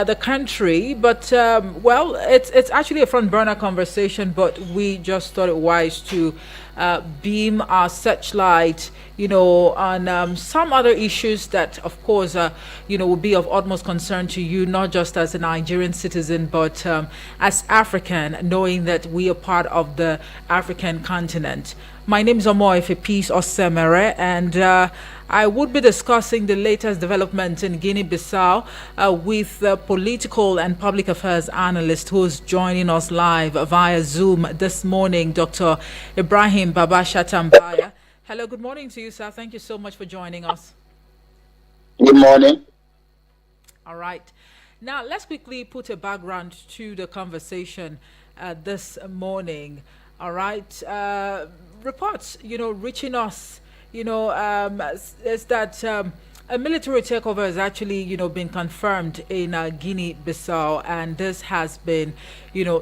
the country, but well, it's actually a front burner conversation. But we just thought it wise to beam our searchlight, on some other issues that, of course, will be of utmost concern to you, not just as a Nigerian citizen, but as African, knowing that we are part of the African continent. My name is Omoefe Peace Osemere, and I would be discussing the latest development in Guinea-Bissau with the political and public affairs analyst who's joining us live via Zoom this morning, Dr. Ibrahim Baba Shatambaya. Hello, good morning to you, sir. Thank you so much for joining us. Good morning. All right. Now, let's quickly put a background to the conversation this morning. All right. Reports, reaching us, is that a military takeover has actually, been confirmed in Guinea-Bissau, and this has been,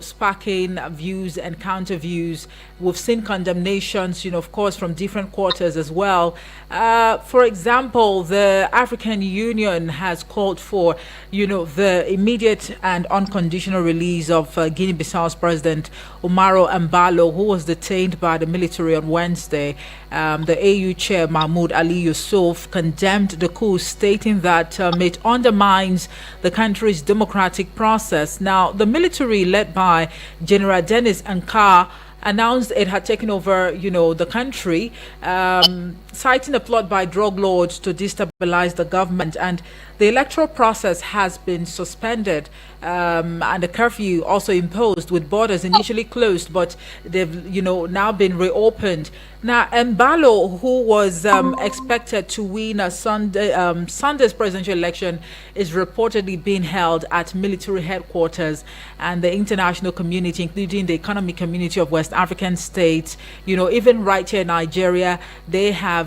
sparking views and counter views. We've seen condemnations, of course, from different quarters as well. For example, the African Union has called for, the immediate and unconditional release of Guinea-Bissau's president, Umaro Embalo, who was detained by the military on Wednesday. The AU chair, Mahmoud Ali Yusuf, condemned the coup, stating that it undermines the country's democratic process. Now, the military, led by General Dennis Ankar, announced it had taken over, the country, citing a plot by drug lords to destabilize the government. And the electoral process has been suspended, and a curfew also imposed, with borders initially closed, but they've, now been reopened. Now, Mbalo, who was expected to win a Sunday's presidential election, is reportedly being held at military headquarters, and the international community, including the economic community of West African states, even right here in Nigeria, they have,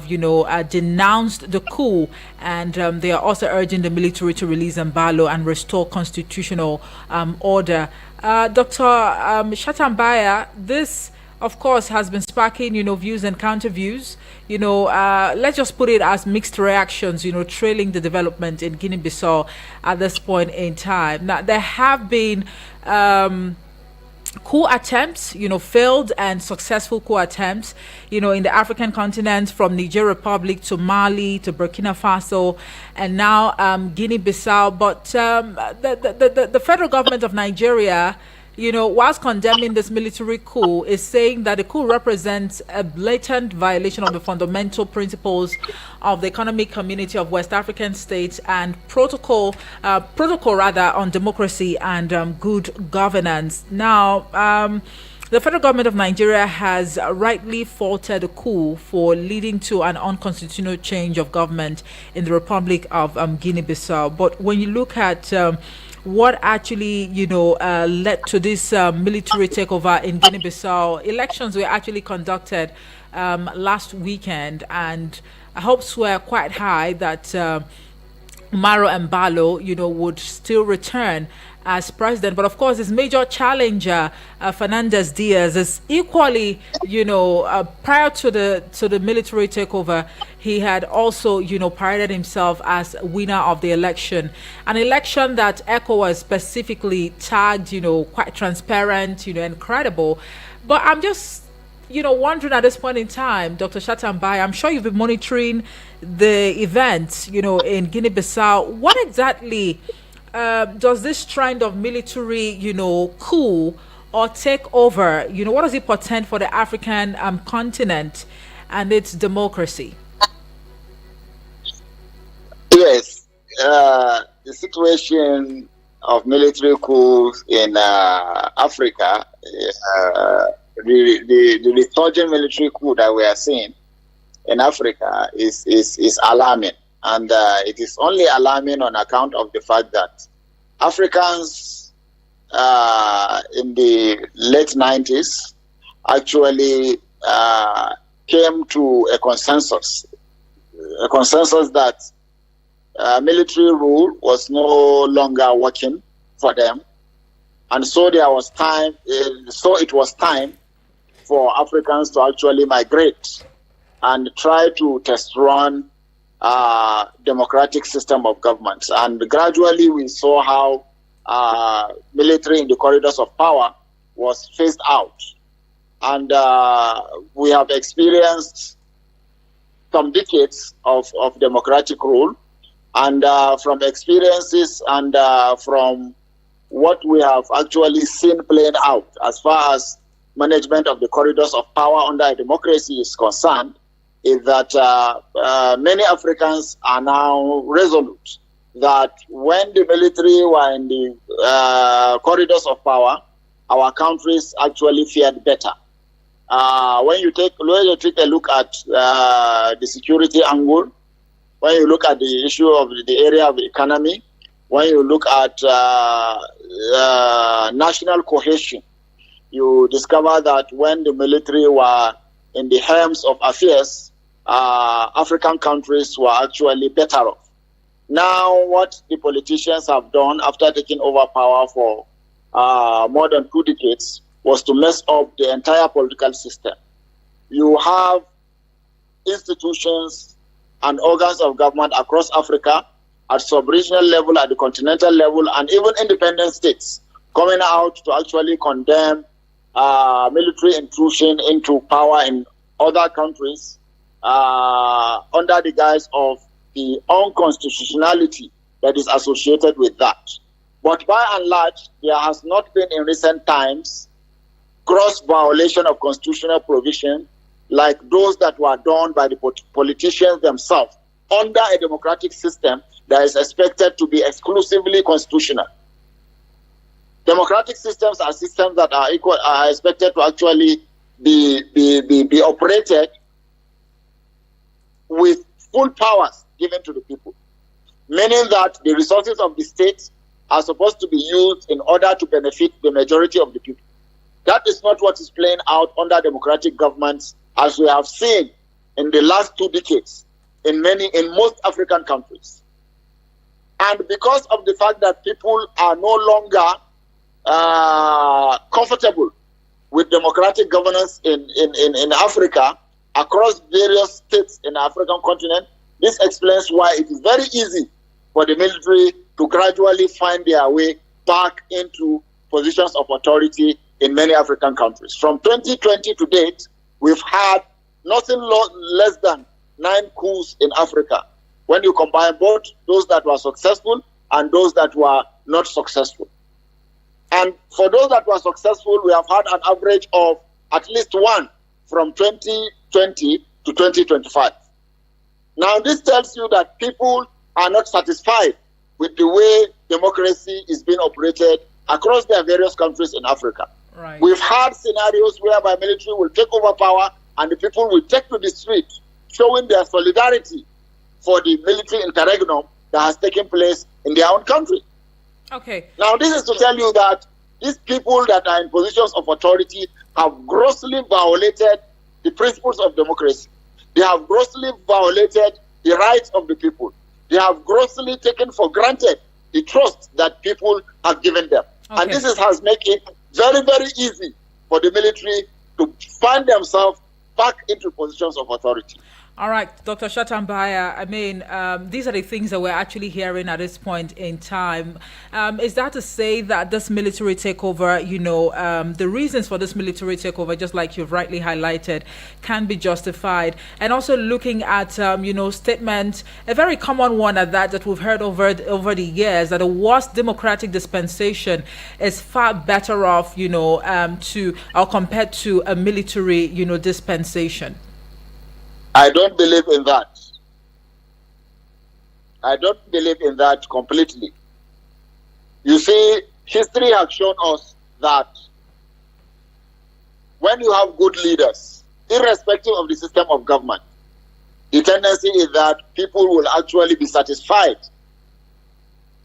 denounced the coup, and they are also urging the military to release Mbalo and restore constitutional order. Dr. Shatambaya, this, of course, has been sparking, views and counter views. Let's just put it as mixed reactions, trailing the development in Guinea-Bissau at this point in time. Now, there have been coup attempts, failed and successful coup attempts, in the African continent, from Niger Republic to Mali to Burkina Faso, and now Guinea-Bissau. But the federal government of Nigeria, whilst condemning this military coup, is saying that the coup represents a blatant violation of the fundamental principles of the economic community of West African states and protocol on democracy and good governance. Now, the federal government of Nigeria has rightly faulted the coup for leading to an unconstitutional change of government in the Republic of Guinea-Bissau. But when you look at what actually, led to this military takeover in Guinea-Bissau, elections were actually conducted last weekend, and hopes were quite high that Umaro Embalo, would still return as president. But of course, his major challenger, Fernandez Diaz, is equally, prior to the military takeover, he had also, paraded himself as winner of the election, an election that ECOWAS specifically tagged, quite transparent, and credible. But I'm just, wondering at this point in time, Dr. Shatambai, I'm sure you've been monitoring the events, in Guinea-Bissau. What exactly does this trend of military, coup or take over, what does it portend for the African continent and its democracy? Yes, the situation of military coups in Africa, the resurgent military coup that we are seeing in Africa is alarming. And it is only alarming on account of the fact that Africans in the late 90s actually came to a consensus that military rule was no longer working for them. And so there was time, it was time for Africans to actually migrate and try to test run democratic system of government. And gradually we saw how military in the corridors of power was phased out. And we have experienced some decades of democratic rule. And from experiences and from what we have actually seen playing out as far as management of the corridors of power under a democracy is concerned, is that many Africans are now resolute that when the military were in the corridors of power, our countries actually fared better. When you take a look at the security angle, when you look at the issue of the area of the economy, when you look at national cohesion, you discover that when the military were in the helms of affairs, African countries were actually better off. Now, what the politicians have done after taking over power for more than 2 decades was to mess up the entire political system. You have institutions and organs of government across Africa at sub-regional level, at the continental level, and even independent states coming out to actually condemn military intrusion into power in other countries under the guise of the unconstitutionality that is associated with that. But by and large, there has not been in recent times gross violation of constitutional provision like those that were done by the politicians themselves under a democratic system that is expected to be exclusively constitutional. Democratic systems are systems that are expected to actually be operated with full powers given to the people, meaning that the resources of the state are supposed to be used in order to benefit the majority of the people. That is not what is playing out under democratic governments, as we have seen in the last 2 decades in most African countries. And because of the fact that people are no longer comfortable with democratic governance in Africa, across various states in the African continent, this explains why it is very easy for the military to gradually find their way back into positions of authority in many African countries. From 2020 to date, we've had nothing less than 9 coups in Africa, when you combine both those that were successful and those that were not successful. And for those that were successful, we have had an average of at least 1 from 2020 to 2025. Now, this tells you that people are not satisfied with the way democracy is being operated across their various countries in Africa. Right. We've had scenarios whereby military will take over power and the people will take to the street, showing their solidarity for the military interregnum that has taken place in their own country. Okay. Now, this is to tell you that these people that are in positions of authority have grossly violated the principles of democracy. They have grossly violated the rights of the people. They have grossly taken for granted the trust that people have given them. Okay. And this has made it very, very easy for the military to find themselves back into positions of authority. All right, Dr. Shatambaya, I mean, these are the things that we're actually hearing at this point in time. Is that to say that this military takeover, the reasons for this military takeover, just like you've rightly highlighted, can be justified? And also looking at, statements, a very common one at that we've heard over the years, that a worst democratic dispensation is far better off, compared to a military, dispensation. I don't believe in that. I don't believe in that completely. You see, history has shown us that when you have good leaders, irrespective of the system of government, the tendency is that people will actually be satisfied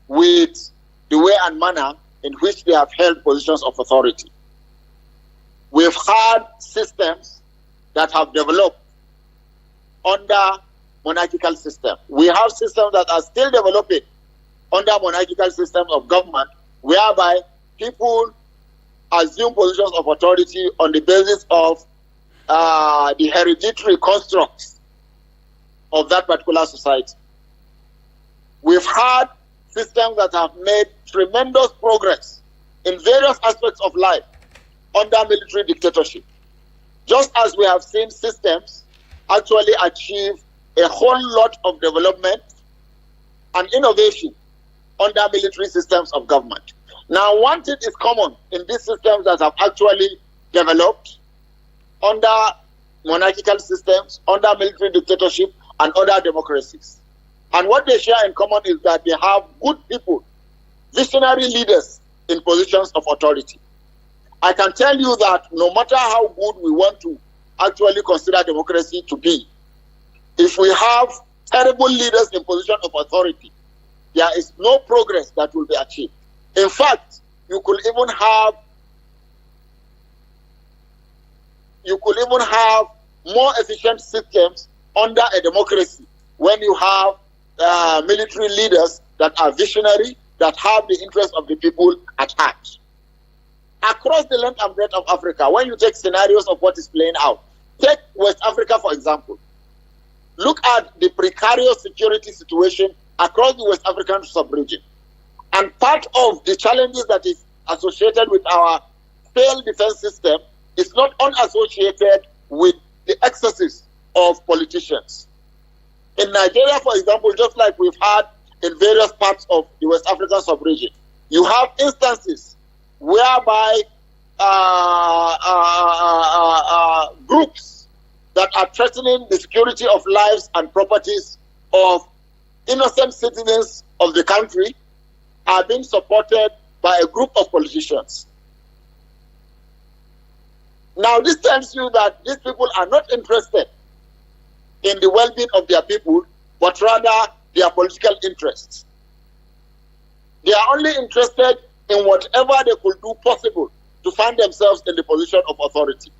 with the way and manner in which they have held positions of authority. We've had systems that have developed under monarchical system. We have systems that are still developing under monarchical systems of government, whereby people assume positions of authority on the basis of the hereditary constructs of that particular society. We've had systems that have made tremendous progress in various aspects of life under military dictatorship. Just as we have seen systems actually achieve a whole lot of development and innovation under military systems of government. Now, one thing is common in these systems that have actually developed under monarchical systems, under military dictatorship, and other democracies. And what they share in common is that they have good people, visionary leaders in positions of authority. I can tell you that no matter how good we want to actually consider democracy to be, if we have terrible leaders in position of authority, there is no progress that will be achieved. In fact, you could even have more efficient systems under a democracy when you have military leaders that are visionary, that have the interests of the people at heart. Across the length and breadth of Africa, when you take scenarios of what is playing out, take West Africa, for example. Look at the precarious security situation across the West African sub-region. And part of the challenges that is associated with our failed defense system is not unassociated with the excesses of politicians. In Nigeria, for example, just like we've had in various parts of the West African sub-region, you have instances whereby groups that are threatening the security of lives and properties of innocent citizens of the country are being supported by a group of politicians. Now, this tells you that these people are not interested in the well-being of their people, but rather their political interests. They are only interested in whatever they could do possible to find themselves in the position of authority.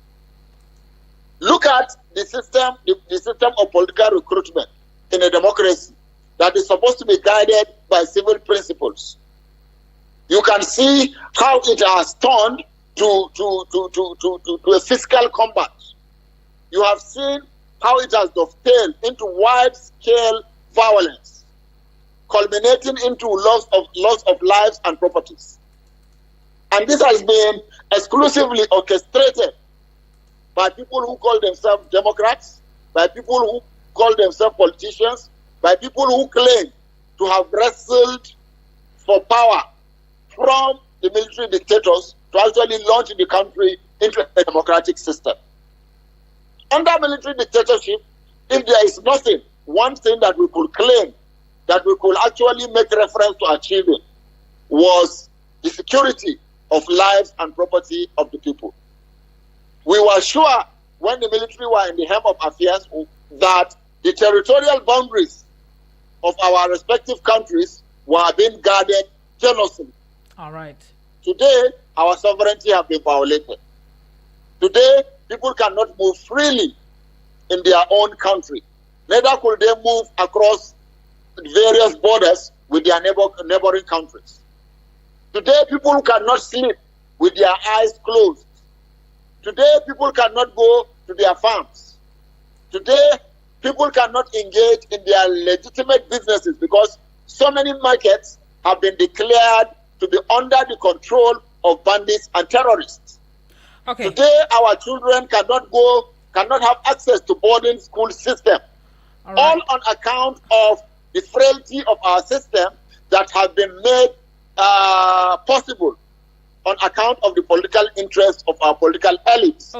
Look at the system of political recruitment in a democracy that is supposed to be guided by civil principles. You can see how it has turned to a fiscal combat. You have seen how it has dovetailed into wide-scale violence, culminating into loss of lives and properties. And this has been exclusively orchestrated by people who call themselves Democrats, by people who call themselves politicians, by people who claim to have wrestled for power from the military dictators to actually launch the country into a democratic system. Under military dictatorship, if there is nothing, one thing that we could claim, that we could actually make reference to achieving, was the security of lives and property of the people. We were sure when the military were in the helm of affairs that the territorial boundaries of our respective countries were being guarded jealously. All right. Today, our sovereignty has been violated. Today, people cannot move freely in their own country. Neither could they move across various borders with their neighboring countries. Today, people cannot sleep with their eyes closed. Today, people cannot go to their farms. Today, people cannot engage in their legitimate businesses because so many markets have been declared to be under the control of bandits and terrorists. Okay. Today, our children cannot have access to boarding school system. All on account of the frailty of our system that has been made possible on account of the political interests of our political elites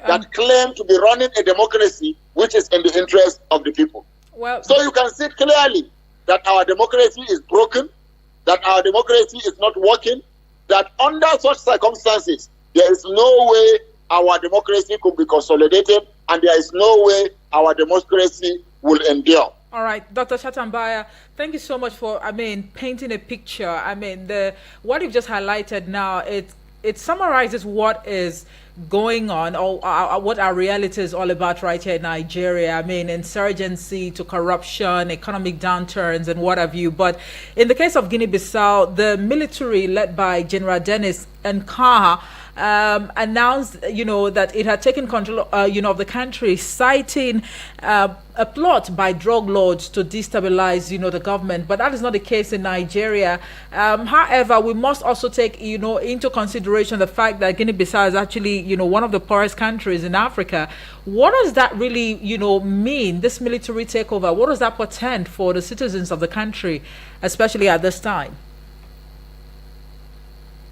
that claim to be running a democracy which is in the interest of the people. Well, so you can see clearly that our democracy is broken, that our democracy is not working, that under such circumstances, there is no way our democracy could be consolidated, and there is no way our democracy will endure. All right, Dr. Chatambaya, thank you so much for, painting a picture. What you've just highlighted now, it summarizes what is going on, or what our reality is all about right here in Nigeria. I mean, insurgency to corruption, economic downturns, and what have you. But in the case of Guinea-Bissau, the military led by General Dennis Nkaha announced, that it had taken control, of the country, citing a plot by drug lords to destabilize, the government. But that is not the case in Nigeria. However, we must also take, into consideration the fact that Guinea-Bissau is actually, one of the poorest countries in Africa. What does that really, mean, this military takeover? What does that portend for the citizens of the country, especially at this time?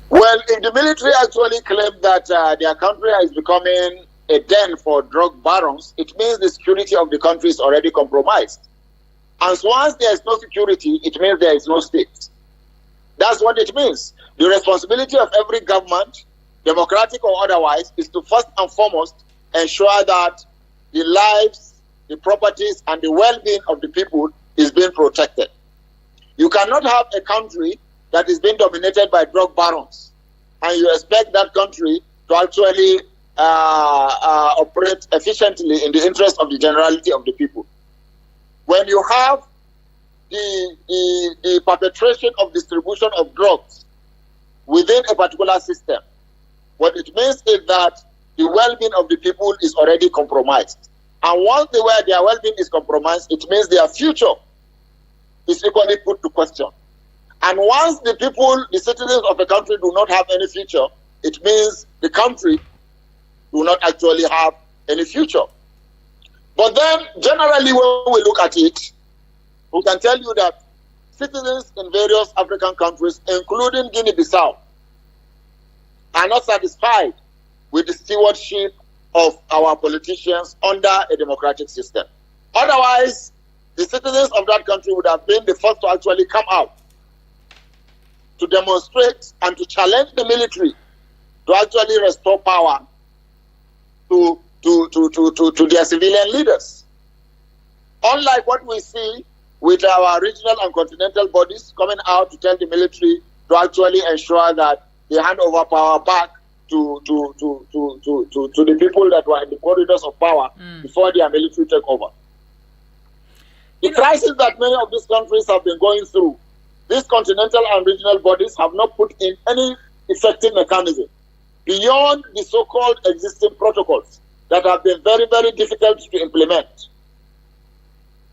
Well, if the military actually claim that their country is becoming a den for drug barons, it means the security of the country is already compromised. And once there is no security, it means there is no state. That's what it means. The responsibility of every government, democratic or otherwise, is to first and foremost ensure that the lives, the properties, and the well-being of the people is being protected. You cannot have a country that is being dominated by drug barons, and you expect that country to actually operate efficiently in the interest of the generality of the people. When you have the perpetration of distribution of drugs within a particular system, what it means is that the well-being of the people is already compromised. And once their well-being is compromised, it means their future is equally put to question. And once the people, the citizens of the country do not have any future, it means the country do not actually have any future. But then, generally, when we look at it, we can tell you that citizens in various African countries, including Guinea-Bissau, are not satisfied with the stewardship of our politicians under a democratic system. Otherwise, the citizens of that country would have been the first to actually come out to demonstrate and to challenge the military to actually restore power to their civilian leaders. Unlike what we see with our regional and continental bodies coming out to tell the military to actually ensure that they hand over power back to the people that were in the corridors of power before their military take over. The crisis that many of these countries have been going through, these continental and regional bodies have not put in any effective mechanism beyond the so-called existing protocols that have been very, very difficult to implement.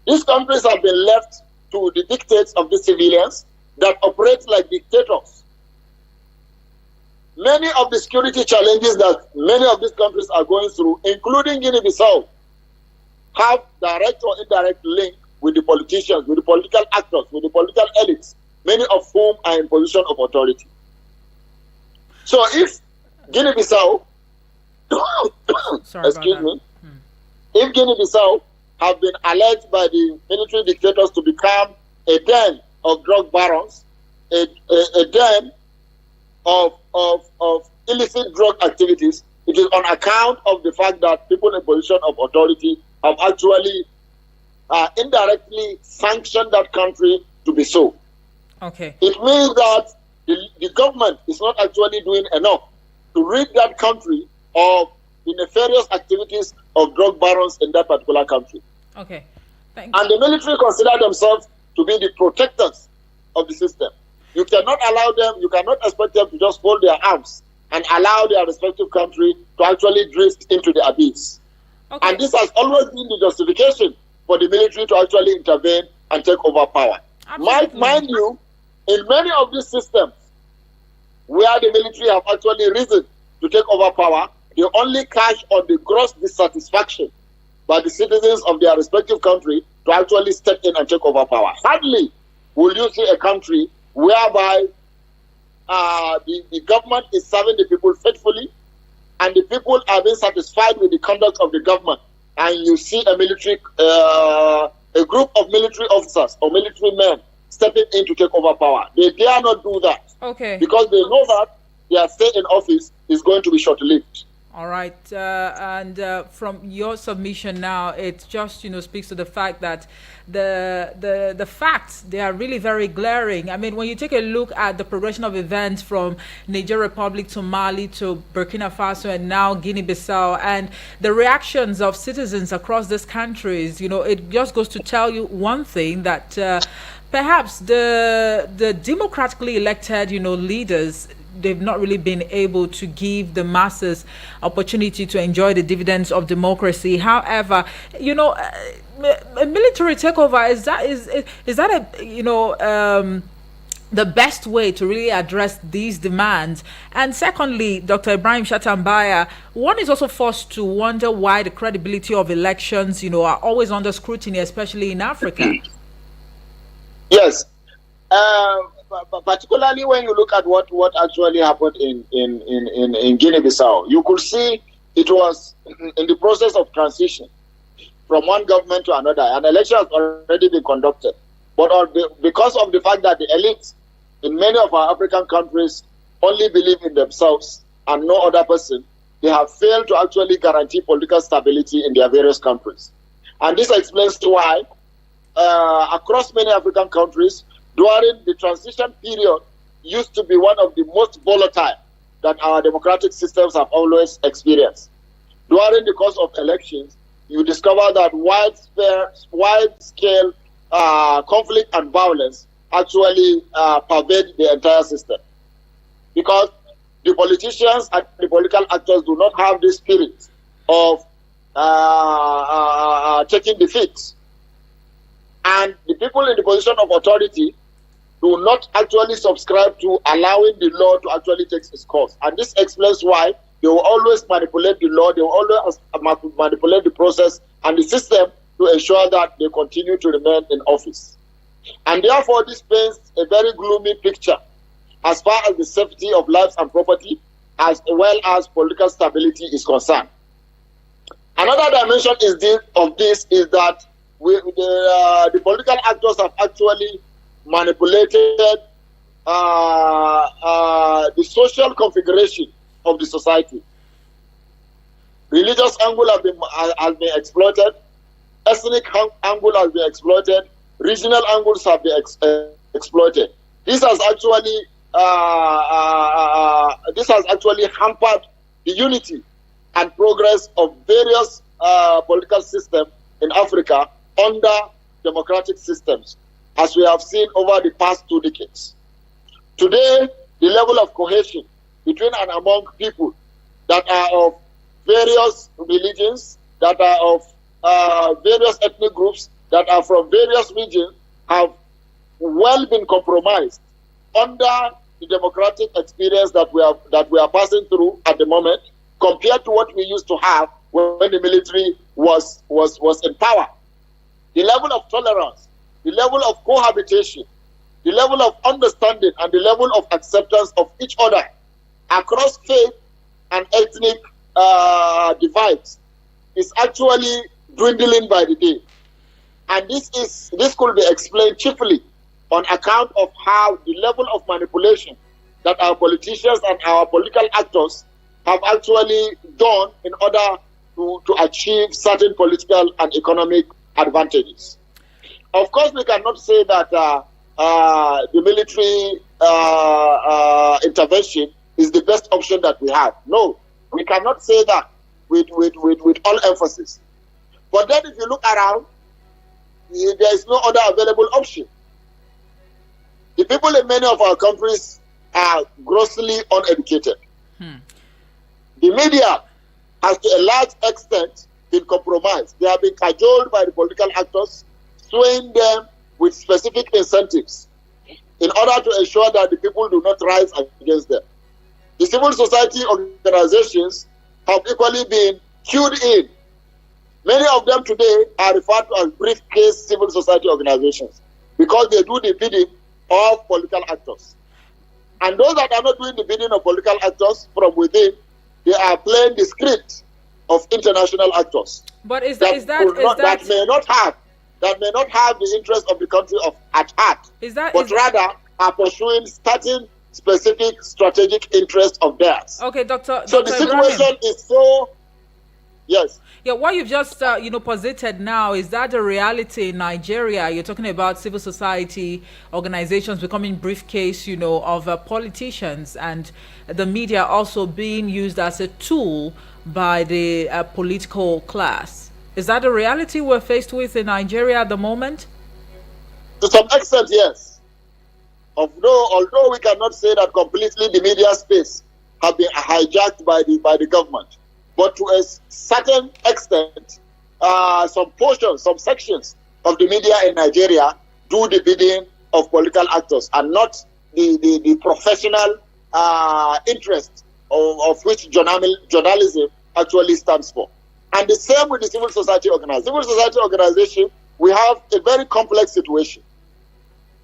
These countries have been left to the dictates of the civilians that operate like dictators. Many of the security challenges that many of these countries are going through, including Guinea-Bissau, have direct or indirect link with the politicians, with the political actors, with the political elites, many of whom are in position of authority. So if Guinea-Bissau, if Guinea-Bissau have been alleged by the military dictators to become a den of drug barons, a den of illicit drug activities, it is on account of the fact that people in position of authority have actually indirectly sanctioned that country to be so. Okay. It means that the government is not actually doing enough to rid that country of the nefarious activities of drug barons in that particular country. Okay. And the military consider themselves to be the protectors of the system. You cannot allow them, you cannot expect them to just fold their arms and allow their respective country to actually drift into the abyss. Okay. And this has always been the justification for the military to actually intervene and take over power. Mind you, in many of these systems where the military have actually risen to take over power, they only cash on the gross dissatisfaction by the citizens of their respective country to actually step in and take over power. Hardly will you see a country whereby the government is serving the people faithfully and the people are being satisfied with the conduct of the government, and you see a military, a group of military officers or military men stepping in to take over power. They dare not do that. Okay. Because they know that their stay in office is going to be short-lived. All right, and from your submission now, it just speaks to the fact that the facts, they are really very glaring. I mean, when you take a look at the progression of events from Niger Republic to Mali to Burkina Faso and now Guinea-Bissau, and the reactions of citizens across these countries, it just goes to tell you one thing, that perhaps the democratically elected leaders, they've not really been able to give the masses opportunity to enjoy the dividends of democracy. However, a military takeover, is that the best way to really address these demands? And secondly, Dr. Ibrahim Shatambaya, one is also forced to wonder why the credibility of elections, are always under scrutiny, especially in Africa. Yes. Particularly when you look at what actually happened in Guinea-Bissau, you could see it was in the process of transition from one government to another. An election has already been conducted. But because of the fact that the elites in many of our African countries only believe in themselves and no other person, they have failed to actually guarantee political stability in their various countries. And this explains why across many African countries, during the transition period, used to be one of the most volatile that our democratic systems have always experienced. During the course of elections, you discover that wide-scale conflict and violence actually pervade the entire system, because the politicians and the political actors do not have the spirit of taking defeat. And the people in the position of authority do not actually subscribe to allowing the law to actually take its course. And this explains why they will always manipulate the law, they will always manipulate the process and the system to ensure that they continue to remain in office. And therefore, this paints a very gloomy picture as far as the safety of lives and property, as well as political stability is concerned. Another dimension is that the political actors have actually manipulated the social configuration of the society. Religious angle has been exploited, ethnic angle has been exploited, regional angles have been exploited. This has actually hampered the unity and progress of various political systems in Africa under democratic systems, as we have seen over the past 2 decades. Today, the level of cohesion between and among people that are of various religions, that are of various ethnic groups, that are from various regions, have well been compromised under the democratic experience that we are passing through at the moment, compared to what we used to have when the military was in power. The level of tolerance, the level of cohabitation, the level of understanding, and the level of acceptance of each other across faith and ethnic divides is actually dwindling by the day. And this could be explained chiefly on account of how the level of manipulation that our politicians and our political actors have actually done in order to achieve certain political and economic advantages. Of course, we cannot say that the military intervention is the best option that we have. No, we cannot say that with all emphasis. But then if you look around, there is no other available option. The people in many of our countries are grossly uneducated. The media has to a large extent been compromised. They have been cajoled by the political actors, swaying them with specific incentives in order to ensure that the people do not rise against them. The civil society organizations have equally been cued in. Many of them today are referred to as briefcase civil society organizations because they do the bidding of political actors. And those that are not doing the bidding of political actors from within, they are playing the script of international actors. But that may not have the interest of the country at heart, rather are pursuing certain specific strategic interest of theirs. Okay, Dr. So Dr. the situation Ibrahim. is so, yes. Yeah, what you've just posited now, is that the reality in Nigeria? You're talking about civil society organizations becoming briefcase, of politicians, and the media also being used as a tool by the political class. Is that the reality we're faced with in Nigeria at the moment? To some extent, yes. Although we cannot say that completely the media space have been hijacked by the government. But to a certain extent, some portions, some sections of the media in Nigeria do the bidding of political actors and not the professional interest of which journalism actually stands for. And the same with the civil society organization. Civil society organization, we have a very complex situation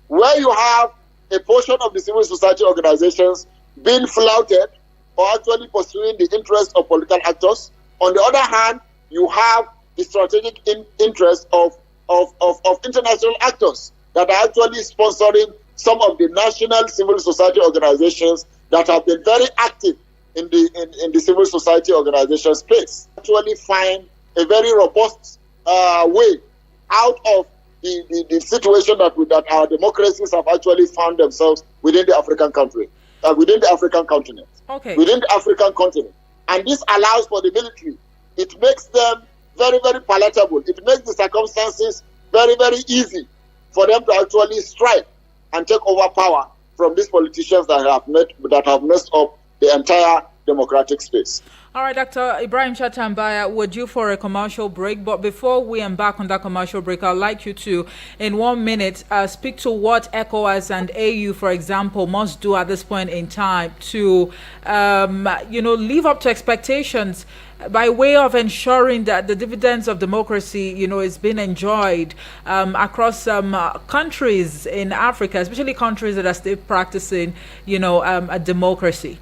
where you have a portion of the civil society organizations being flouted or actually pursuing the interests of political actors. On the other hand, you have the strategic interest of international actors that are actually sponsoring some of the national civil society organizations that have been very active in the civil society organization space. Actually find a very robust way out of the situation that our democracies have actually found themselves within the African country. Within the African continent. Okay. Within the African continent. And this allows for the military. It makes them very, very palatable. It makes the circumstances very, very easy for them to actually strike and take over power from these politicians that have messed up the entire democratic space. All right, Dr. Ibrahim Chatambaya, we're due for a commercial break. But before we embark on that commercial break, I'd like you to, in 1 minute, speak to what ECOWAS and AU, for example, must do at this point in time to, live up to expectations by way of ensuring that the dividends of democracy, is being enjoyed across countries in Africa, especially countries that are still practicing, a democracy.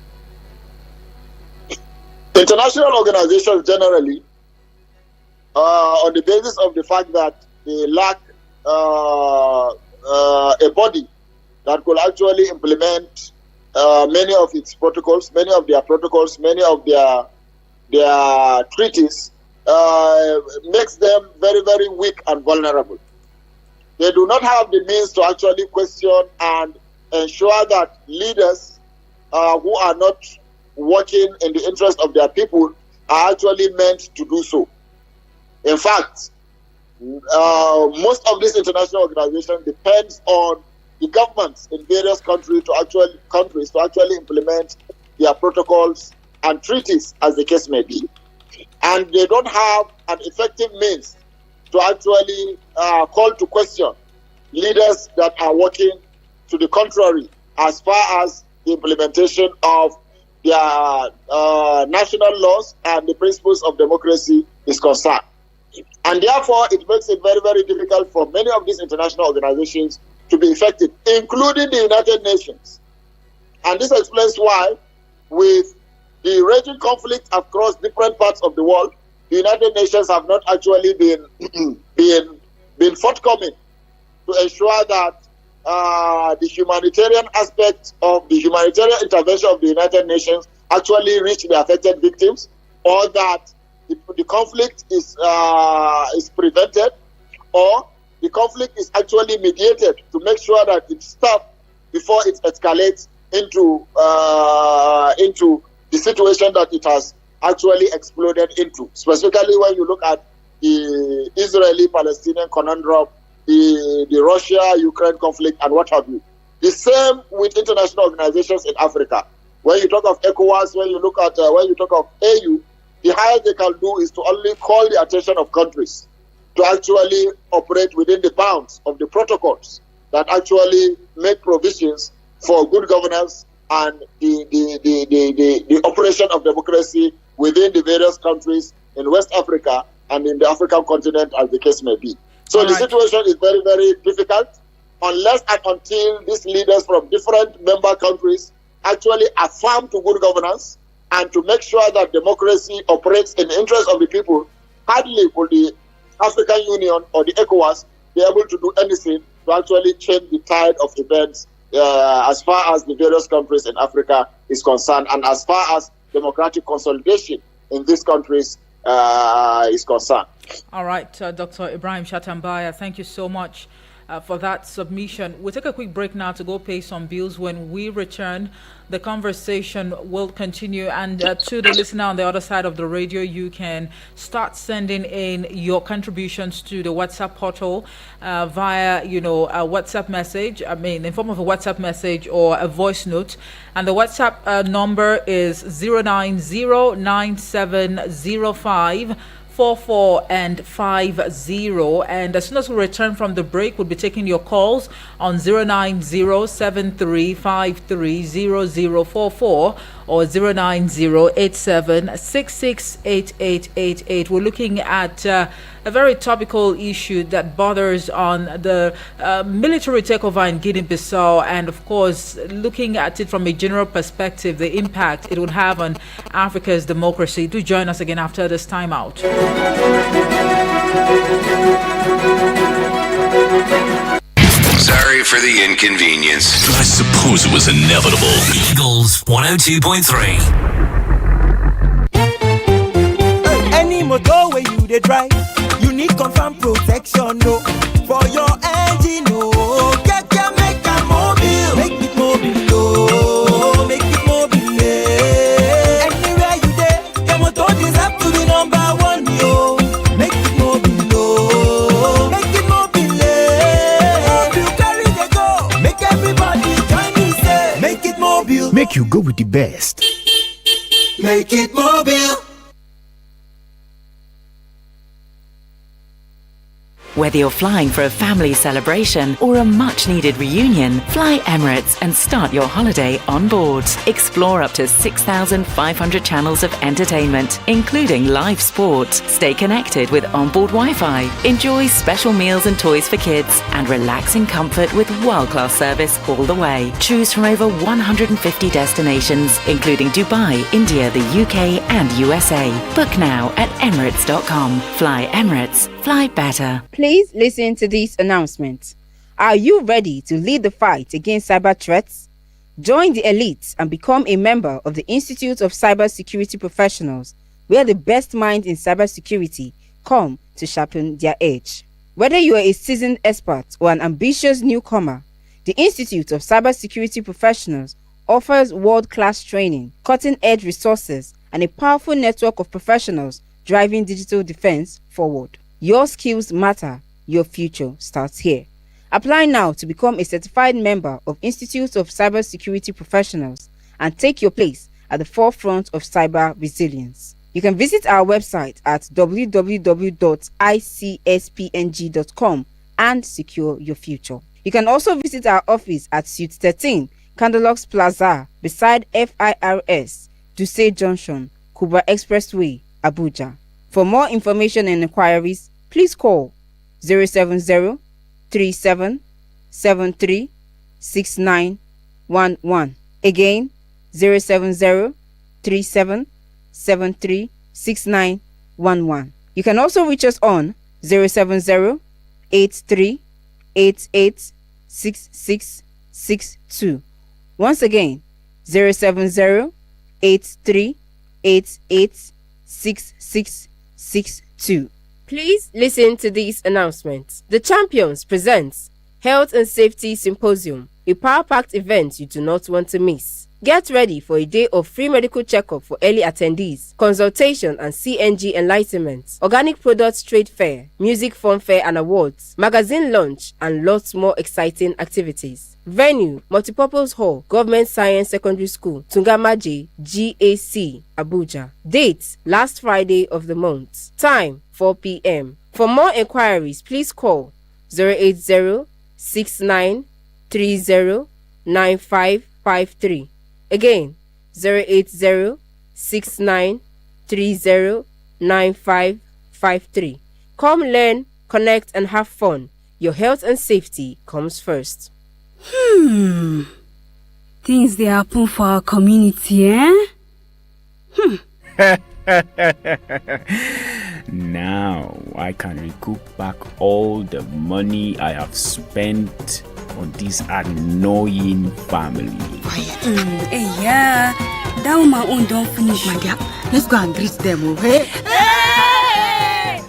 International organizations generally, on the basis of the fact that they lack a body that could actually implement many of its protocols, many of their treaties, makes them very, very weak and vulnerable. They do not have the means to actually question and ensure that leaders who are not working in the interest of their people are actually meant to do so. In fact, most of these international organizations depends on the governments in various countries to actually implement their protocols and treaties, as the case may be. And they don't have an effective means to actually call to question leaders that are working to the contrary as far as the implementation of their national laws and the principles of democracy is concerned. And therefore, it makes it very, very difficult for many of these international organizations to be effective, including the United Nations. And this explains why, with the raging conflict across different parts of the world, the United Nations have not actually been forthcoming to ensure that the humanitarian aspect of the humanitarian intervention of the United Nations actually reach the affected victims, or that the conflict is prevented, or the conflict is actually mediated to make sure that it stops before it escalates into the situation that it has actually exploded into. Specifically, when you look at the Israeli-Palestinian conundrum, the Russia-Ukraine conflict, and what have you. The same with international organizations in Africa. When you talk of ECOWAS, when you talk of AU, the highest they can do is to only call the attention of countries to actually operate within the bounds of the protocols that actually make provisions for good governance and the operation of democracy within the various countries in West Africa and in the African continent, as the case may be. So the situation is very, very difficult unless and until these leaders from different member countries actually affirm to good governance and to make sure that democracy operates in the interest of the people. Hardly will the African Union or the ECOWAS be able to do anything to actually change the tide of events as far as the various countries in Africa is concerned, and as far as democratic consolidation in these countries is concerned. All right, Dr. Ibrahim Shatambaya, thank you so much for that submission. We'll take a quick break now to go pay some bills. When we return, the conversation will continue. And to the listener on the other side of the radio, you can start sending in your contributions to the WhatsApp portal via, a WhatsApp message. In form of a WhatsApp message or a voice note. And the WhatsApp number is 0909705 44 and 50, and as soon as we return from the break, we'll be taking your calls on 09073530044 or 09087668888. We're looking at a very topical issue that bothers on the military takeover in Guinea Bissau, and of course looking at it from a general perspective, the impact it would have on Africa's democracy. Do join us again after this time out. Sorry for the inconvenience. I suppose it was inevitable. Eagles 102.3. Any motor where you dey drive, you need confirm protection, no. For your engine, no. Make a mobile. Make it mobile, no. Make it mobile, yeah. Anywhere you dey, your motor deserve to be number one, yo. Make it mobile, no. Make it mobile, yeah. You carry the go. Make everybody join me, say. Make it mobile. Make you go with the best. Make it mobile. Whether you're flying for a family celebration or a much-needed reunion, fly Emirates and start your holiday on board. Explore up to 6,500 channels of entertainment, including live sport. Stay connected with onboard Wi-Fi. Enjoy special meals and toys for kids and relax in comfort with world-class service all the way. Choose from over 150 destinations, including Dubai, India, the UK and USA. Book now at emirates.com. Fly Emirates. Fly better. Please listen to this announcement. Are you ready to lead the fight against cyber threats? Join the elites and become a member of the Institute of Cybersecurity Professionals, where the best minds in cybersecurity come to sharpen their edge. Whether you are a seasoned expert or an ambitious newcomer, the Institute of Cybersecurity Professionals offers world-class training, cutting-edge resources, and a powerful network of professionals driving digital defense forward. Your skills matter. Your future starts here. Apply now to become a certified member of Institute of Cybersecurity Professionals and take your place at the forefront of cyber resilience. You can visit our website at www.icspng.com and secure your future. You can also visit our office at Suite 13, Candlelocks Plaza, beside FIRS, Duse Junction, Kuba Expressway, Abuja. For more information and inquiries, please call 070-3773-6911. Again, 070-3773-6911. You can also reach us on 070-8388-6662. Once again, 070-8388-6662. Please listen to these announcements. The Champions presents Health and Safety Symposium, a power-packed event you do not want to miss. Get ready for a day of free medical checkup for early attendees, consultation and CNG enlightenment, organic products trade fair, music fun fair and awards, magazine launch, and lots more exciting activities. Venue, Multipurpose Hall, Government Science Secondary School, Tungamaje, GAC, Abuja. Date, last Friday of the month. Time, 4 p.m. For more inquiries, please call 080-6930-9553. Again, 080-6930-9553. Come learn, connect, and have fun. Your health and safety comes first. Things they happen for our community, eh? Now I can recoup back all the money I have spent on this annoying family. Hey, yeah. That woman own don't finish. My dear, let's go and greet them, okay? Hey!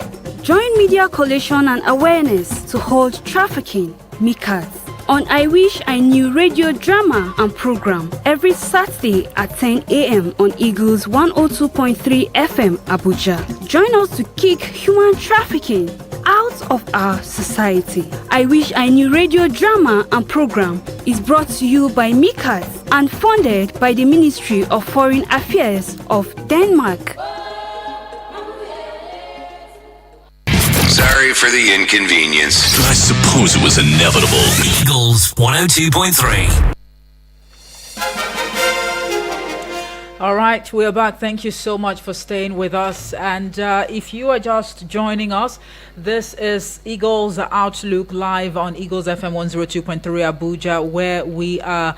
Join Media Coalition and Awareness to hold trafficking, MICAS, on I Wish I Knew radio drama and program every Saturday at 10 a.m. on Eagles 102.3 FM Abuja. Join us to kick human trafficking out of our society. I Wish I Knew radio drama and program is brought to you by MICAS and funded by the Ministry of Foreign Affairs of Denmark. Sorry for the inconvenience. I suppose it was inevitable. Eagles 102.3. All right, we're back. Thank you so much for staying with us. And if you are just joining us, this is Eagles Outlook live on Eagles FM 102.3 Abuja, where we are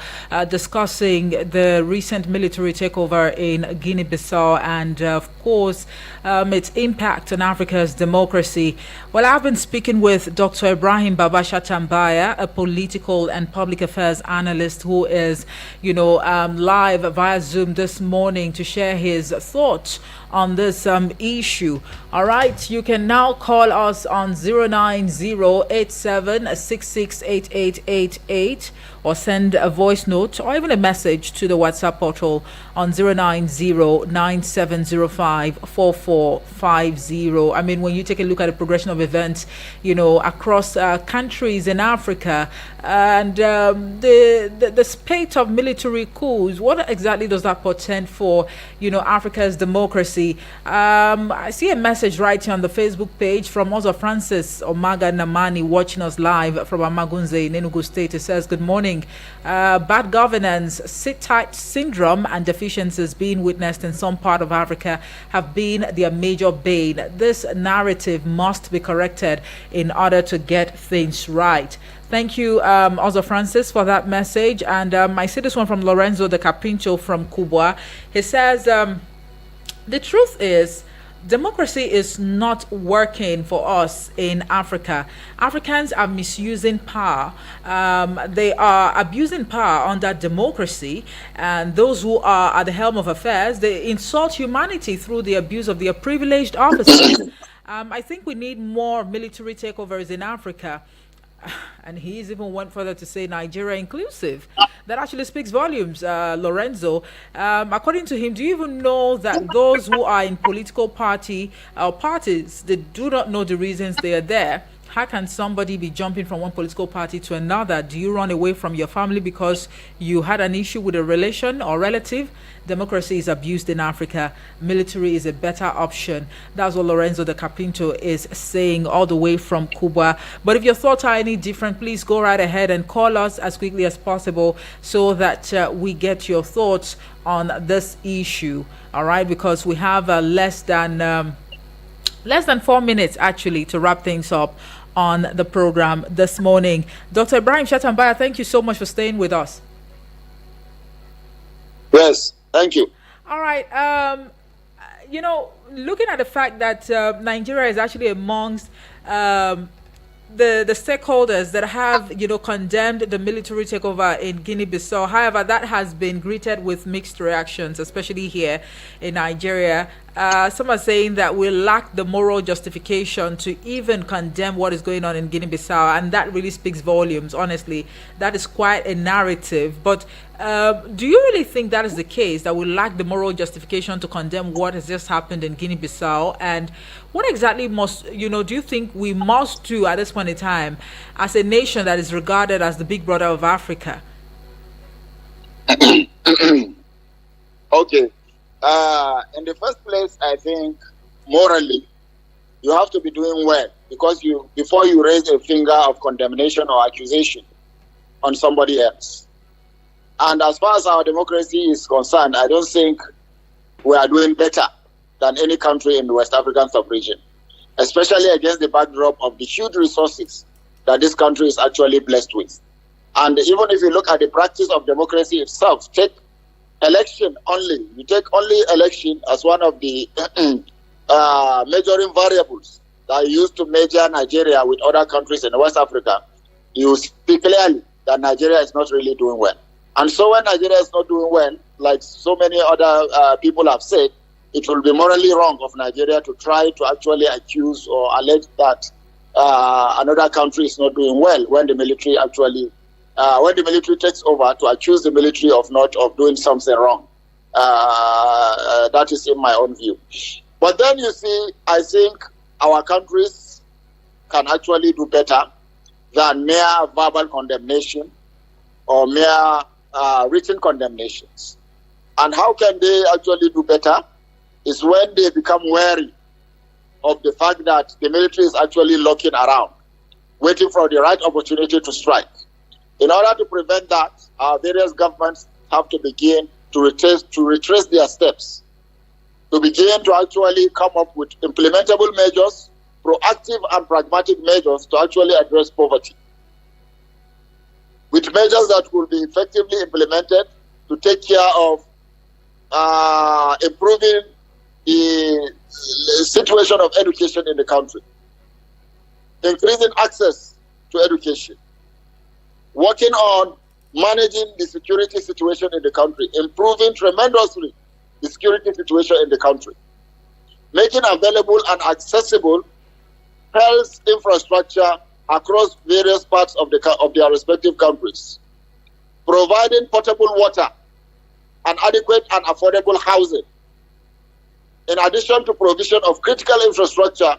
discussing the recent military takeover in Guinea Bissau and, of course, its impact on Africa's democracy. Well, I've been speaking with Dr. Ibrahim Babasha Tambaya, a political and public affairs analyst who is, live via Zoom this morning to share his thoughts on this issue. All right, you can now call us on 09087668888 or send a voice note or even a message to the WhatsApp portal on 09097054450. I mean, when you take a look at the progression of events, across countries in Africa and the spate of military coups, what exactly does that portend for, Africa's democracy? I see a message right here on the Facebook page from Ozo Francis Omaga Namani watching us live from Amagunze in Enugu State. It says, good morning. Bad governance, sit-tight syndrome and deficiencies being witnessed in some part of Africa have been their major bane. This narrative must be corrected in order to get things right. Thank you, Ozo Francis, for that message. And I see this one from Lorenzo de Capincho from Kubwa. He says, the truth is, democracy is not working for us in Africa. Africans are misusing power. They are abusing power under democracy. And those who are at the helm of affairs, they insult humanity through the abuse of their privileged officers. I think we need more military takeovers in Africa. And he's even went further to say Nigeria inclusive. That actually speaks volumes, Lorenzo. According to him, do you even know that those who are in political parties, they do not know the reasons they are there? How can somebody be jumping from one political party to another? Do you run away from your family because you had an issue with a relation or relative? Democracy is abused in Africa. Military is a better option. That's what Lorenzo de Capinto is saying all the way from Cuba. But if your thoughts are any different, please go right ahead and call us as quickly as possible so that we get your thoughts on this issue. All right, because we have less than 4 minutes actually to wrap things up on the program this morning. Dr. Ibrahim Shatambaya, thank you so much for staying with us. Yes, thank you. All right. Looking at the fact that Nigeria is actually amongst the stakeholders that have, condemned the military takeover in Guinea-Bissau. However, that has been greeted with mixed reactions, especially here in Nigeria. Some are saying that we lack the moral justification to even condemn what is going on in Guinea-Bissau, and that really speaks volumes, honestly. That is quite a narrative. But do you really think that is the case, that we lack the moral justification to condemn what has just happened in Guinea-Bissau? And what exactly do you think we must do at this point in time as a nation that is regarded as the big brother of Africa? Okay. In the first place, I think morally, you have to be doing well because before you raise a finger of condemnation or accusation on somebody else. And as far as our democracy is concerned, I don't think we are doing better than any country in the West African sub-region, especially against the backdrop of the huge resources that this country is actually blessed with. And even if you look at the practice of democracy itself, take election only. You take only election as one of the measuring variables that are used to measure Nigeria with other countries in West Africa, you see clearly that Nigeria is not really doing well. And so when Nigeria is not doing well, like so many other people have said, it will be morally wrong of Nigeria to try to actually accuse or allege that another country is not doing well when the military actually, when the military takes over, to accuse the military of doing something wrong. That is in my own view. But then you see, I think our countries can actually do better than mere verbal condemnation or mere written condemnations. And how can they actually do better? Is when they become wary of the fact that the military is actually looking around, waiting for the right opportunity to strike. In order to prevent that, our various governments have to begin to retrace their steps, to begin to actually come up with implementable measures, proactive and pragmatic measures to actually address poverty, with measures that will be effectively implemented to take care of improving the situation of education in the country, increasing access to education, working on managing the security situation in the country, improving tremendously the security situation in the country, making available and accessible health infrastructure across various parts of their respective countries, providing potable water and adequate and affordable housing, in addition to provision of critical infrastructure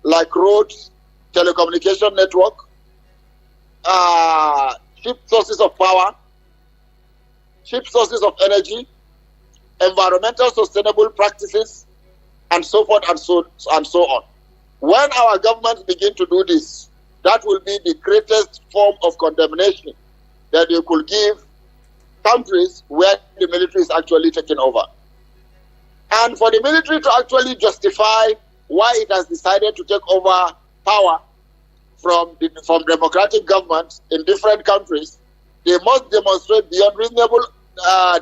like roads, telecommunication network, cheap sources of power, cheap sources of energy, environmental sustainable practices, and so forth and so on. When our governments begin to do this, that will be the greatest form of condemnation that they could give countries where the military is actually taking over. And for the military to actually justify why it has decided to take over power from democratic governments in different countries, they must demonstrate beyond reasonable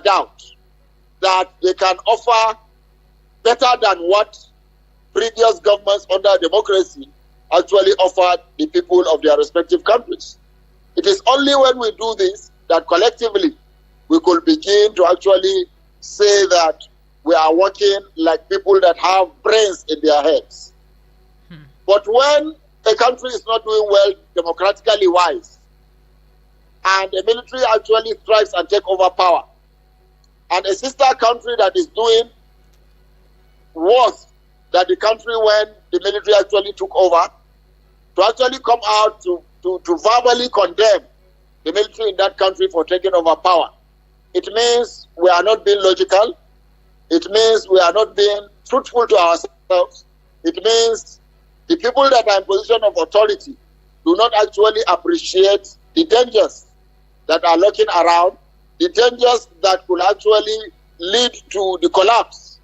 doubt that they can offer better than what previous governments under democracy actually offered the people of their respective countries. It is only when we do this that collectively we could begin to actually say that we are working like people that have brains in their heads. But when a country is not doing well democratically wise, and the military actually strikes and take over power, and a sister country that is doing worse than the country when the military actually took over, to actually come out to verbally condemn the military in that country for taking over power, it means we are not being logical. It means we are not being truthful to ourselves. It means the people that are in position of authority do not actually appreciate the dangers that are lurking around, the dangers that could actually lead to the collapse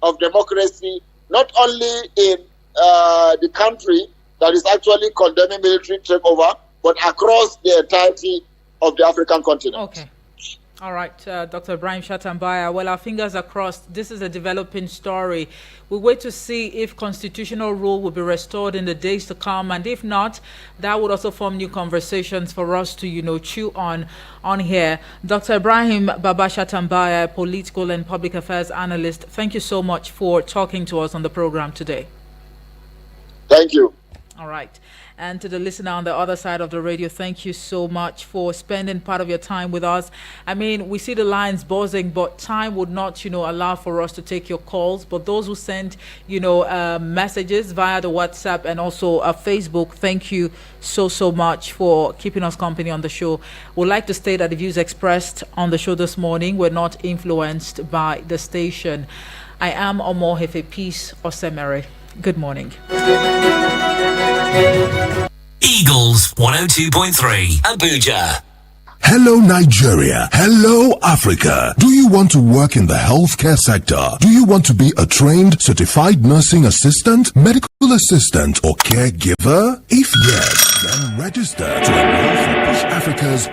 of democracy, not only in the country that is actually condemning military takeover, but across the entirety of the African continent. Okay. All right, Dr. Ibrahim Shatambaya. Well, our fingers are crossed. This is a developing story. We wait to see if constitutional rule will be restored in the days to come, and if not, that would also form new conversations for us to, chew on here. Dr. Ibrahim Baba Shatambaya, political and public affairs analyst. Thank you so much for talking to us on the program today. Thank you. All right. And to the listener on the other side of the radio, thank you so much for spending part of your time with us. I mean, we see the lines buzzing, but time would not, allow for us to take your calls. But those who sent, messages via the WhatsApp and also Facebook, thank you so much for keeping us company on the show. We'd like to state that the views expressed on the show this morning were not influenced by the station. I am Omohefe Peace Osemere. Good morning. Eagles 102.3 Abuja. Hello Nigeria. Hello Africa. Do you want to work in the healthcare sector? Do you want to be a trained certified nursing assistant, medical assistant or caregiver? If yes, then register to enroll for Push Africa's